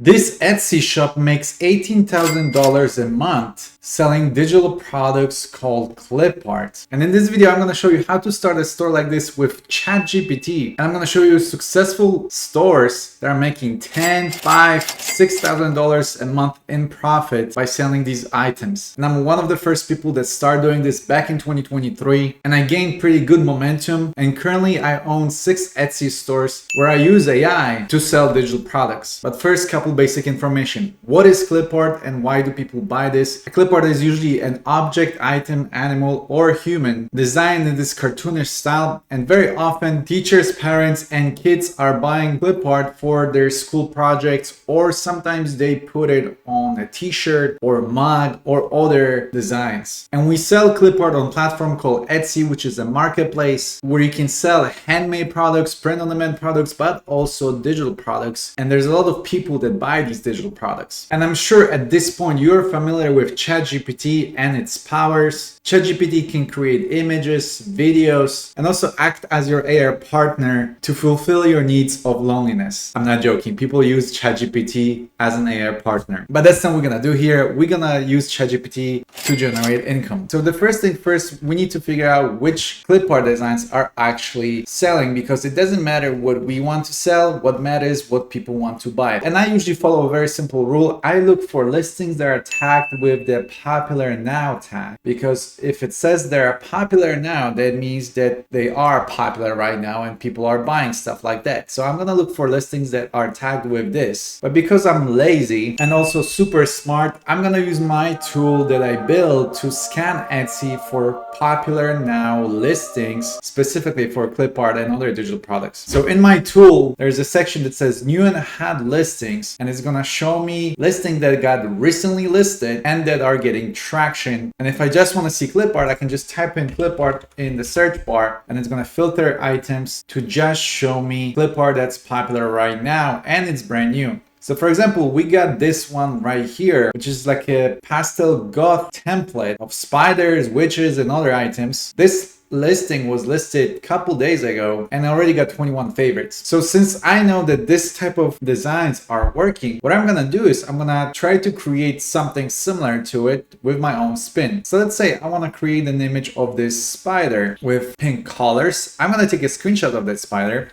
This Etsy shop makes $18,000 a month selling digital products called Clipart. And in this video, I'm going to show you how to start a store like this with ChatGPT. And I'm going to show you successful stores that are making $10,000, $5,000, $6,000 a month in profit by selling these items. And I'm one of the first people that started doing this back in 2023. And I gained pretty good momentum. And currently I own 6 Etsy stores where I use AI to sell digital products. But first, couple basic information. What is Clipart and why do people buy this? A Clipart is usually an object, item, animal, or human designed in this cartoonish style, and very often teachers, parents, and kids are buying Clipart for their school projects, or sometimes they put it on a t-shirt or mug or other designs. And we sell Clipart on a platform called Etsy, which is a marketplace where you can sell handmade products, print-on-demand products, but also digital products. And there's a lot of people that buy these digital products. And I'm sure at this point you're familiar with ChatGPT and its powers. ChatGPT can create images, videos, and also act as your AI partner to fulfill your needs of loneliness. I'm not joking. People use ChatGPT as an AI partner. But that's not what we're gonna do here. We're gonna use ChatGPT to generate income. So the first thing first, we need to figure out which Clipart designs are actually selling, because it doesn't matter what we want to sell. What matters what people want to buy. And I usually follow a very simple rule. I look for listings that are tagged with the popular now tag, because if it says they're popular now, that means that they are popular right now and people are buying stuff like that. So I'm gonna look for listings that are tagged with this. But because I'm lazy and also super smart, I'm gonna use my tool that I built to scan Etsy for popular now listings, specifically for Clipart and other digital products. So in my tool, there's a section that says new and add listings, and it's gonna show me listings that got recently listed and that are getting traction. And if I just want to see Clipart, I can just type in Clipart in the search bar, and it's gonna filter items to just show me Clipart that's popular right now and it's brand new. So for example, we got this one right here, which is like a pastel goth template of spiders, witches, and other items. This listing was listed a couple days ago and I already got 21 favorites. So since I know that this type of designs are working, what I'm gonna do is I'm gonna try to create something similar to it with my own spin. So let's say I wanna create an image of this spider with pink colors. I'm gonna take a screenshot of that spider.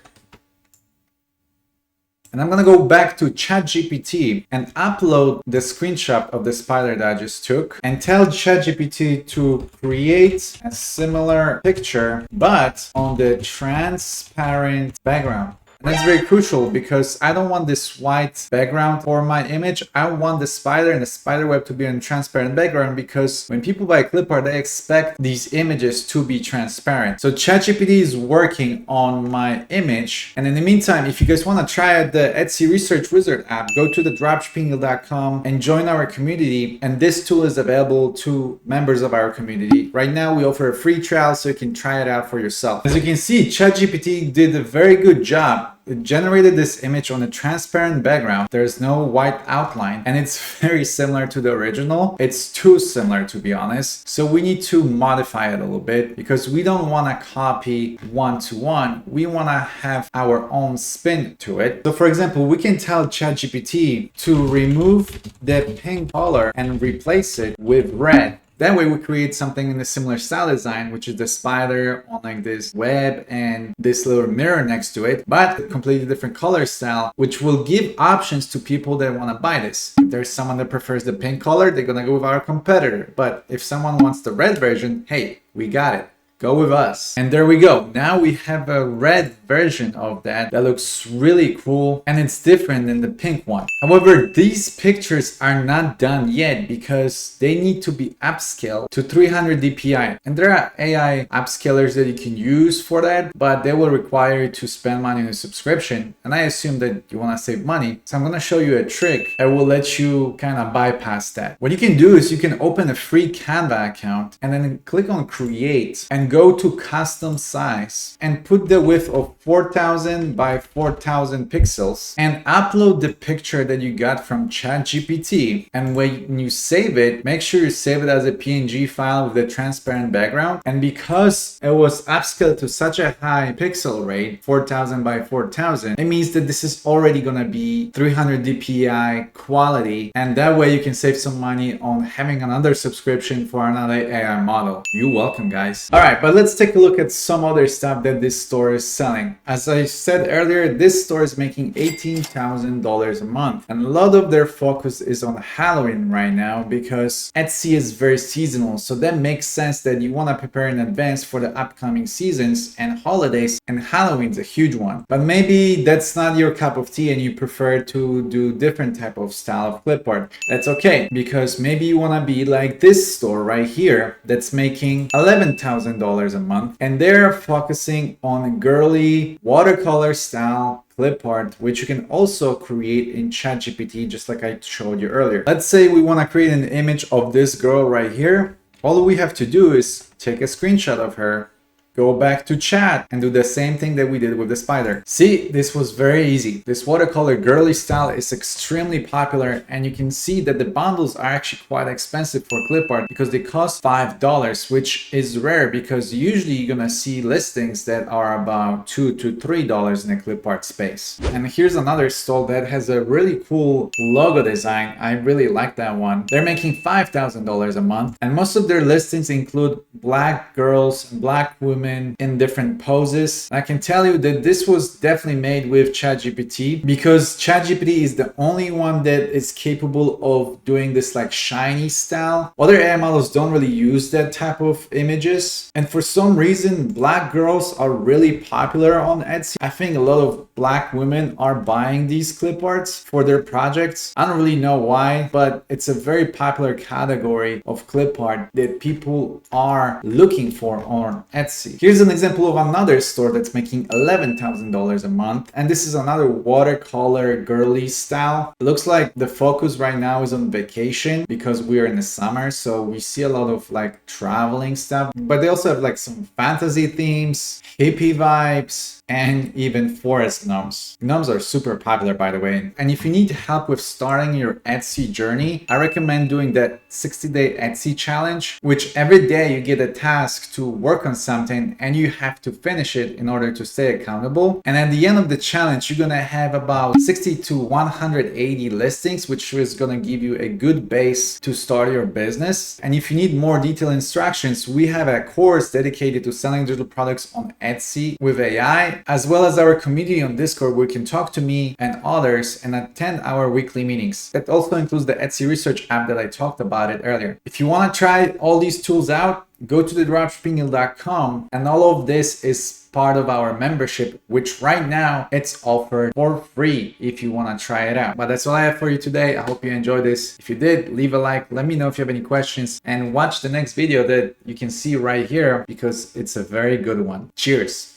And I'm gonna go back to ChatGPT and upload the screenshot of the spider that I just took and tell ChatGPT to create a similar picture, but on the transparent background. And that's very crucial because I don't want this white background for my image. I want the spider and the spider web to be on transparent background, because when people buy Clipart, they expect these images to be transparent. So ChatGPT is working on my image. And in the meantime, if you guys want to try out the Etsy Research Wizard app, go to the dropshipping.com and join our community. And this tool is available to members of our community. Right now, we offer a free trial so you can try it out for yourself. As you can see, ChatGPT did a very good job. It generated this image on a transparent background. There's no white outline and it's very similar to the original. It's too similar, to be honest. So we need to modify it a little bit because we don't want to copy one-to-one. We want to have our own spin to it. So for example, we can tell ChatGPT to remove the pink color and replace it with red. That way we create something in a similar style design, which is the spider on like this web and this little mirror next to it, but a completely different color style, which will give options to people that want to buy this. If there's someone that prefers the pink color, they're going to go with our competitor. But if someone wants the red version, hey, we got it. Go with us. And there we go. Now we have a red version of that looks really cool and it's different than the pink one. However, these pictures are not done yet because they need to be upscaled to 300 dpi. And there are AI upscalers that you can use for that, but they will require you to spend money on a subscription. And I assume that you want to save money. So I'm going to show you a trick that will let you kind of bypass that. What you can do is you can open a free Canva account and then click on create and and go to custom size and put the width of 4000 by 4000 pixels and upload the picture that you got from ChatGPT. And when you save it, make sure you save it as a PNG file with a transparent background. And because it was upscaled to such a high pixel rate, 4000 by 4000, it means that this is already gonna be 300 dpi quality, and that way you can save some money on having another subscription for another AI model. You're welcome, guys. All right, but let's take a look at some other stuff that this store is selling. As I said earlier, this store is making $18,000 a month, and a lot of their focus is on Halloween right now because Etsy is very seasonal, so that makes sense that you want to prepare in advance for the upcoming seasons and holidays, and Halloween's a huge one. But maybe that's not your cup of tea and you prefer to do different type of style of clipboard. That's okay, because maybe you want to be like this store right here that's making $11,000 a month, and they're focusing on girly watercolor style clip art, which you can also create in ChatGPT, just like I showed you earlier. Let's say we want to create an image of this girl right here. All we have to do is take a screenshot of her, go back to chat, and do the same thing that we did with the spider. See, this was very easy. This watercolor girly style is extremely popular, and you can see that the bundles are actually quite expensive for Clipart because they cost $5, which is rare because usually you're gonna see listings that are about $2 to $3 in a Clipart space. And here's another store that has a really cool logo design. I really like that one. They're making $5,000 a month, and most of their listings include black girls and black women in different poses. I can tell you that this was definitely made with ChatGPT because ChatGPT is the only one that is capable of doing this like shiny style. Other AI models don't really use that type of images, and for some reason black girls are really popular on Etsy. I think a lot of black women are buying these clip arts for their projects. I don't really know why, but it's a very popular category of clip art that people are looking for on Etsy. Here's an example of another store that's making $11,000 a month, and this is another watercolor girly style. It looks like the focus right now is on vacation because we are in the summer, so we see a lot of like traveling stuff, but they also have like some fantasy themes, hippie vibes, and even forest gnomes. Gnomes are super popular, by the way. And if you need help with starting your Etsy journey, I recommend doing that 60-day Etsy challenge, which every day you get a task to work on something and you have to finish it in order to stay accountable. And at the end of the challenge, you're gonna have about 60 to 180 listings, which is gonna give you a good base to start your business. And if you need more detailed instructions, we have a course dedicated to selling digital products on Etsy with AI, as well as our community on Discord where you can talk to me and others and attend our weekly meetings. That also includes the Etsy research app that I talked about it earlier. If you want to try all these tools out, go to thedropshippingguild.com, and all of this is part of our membership, which right now it's offered for free if you want to try it out. But that's all I have for you today. I hope you enjoyed this. If you did, leave a like, let me know if you have any questions, and watch the next video that you can see right here because it's a very good one. Cheers.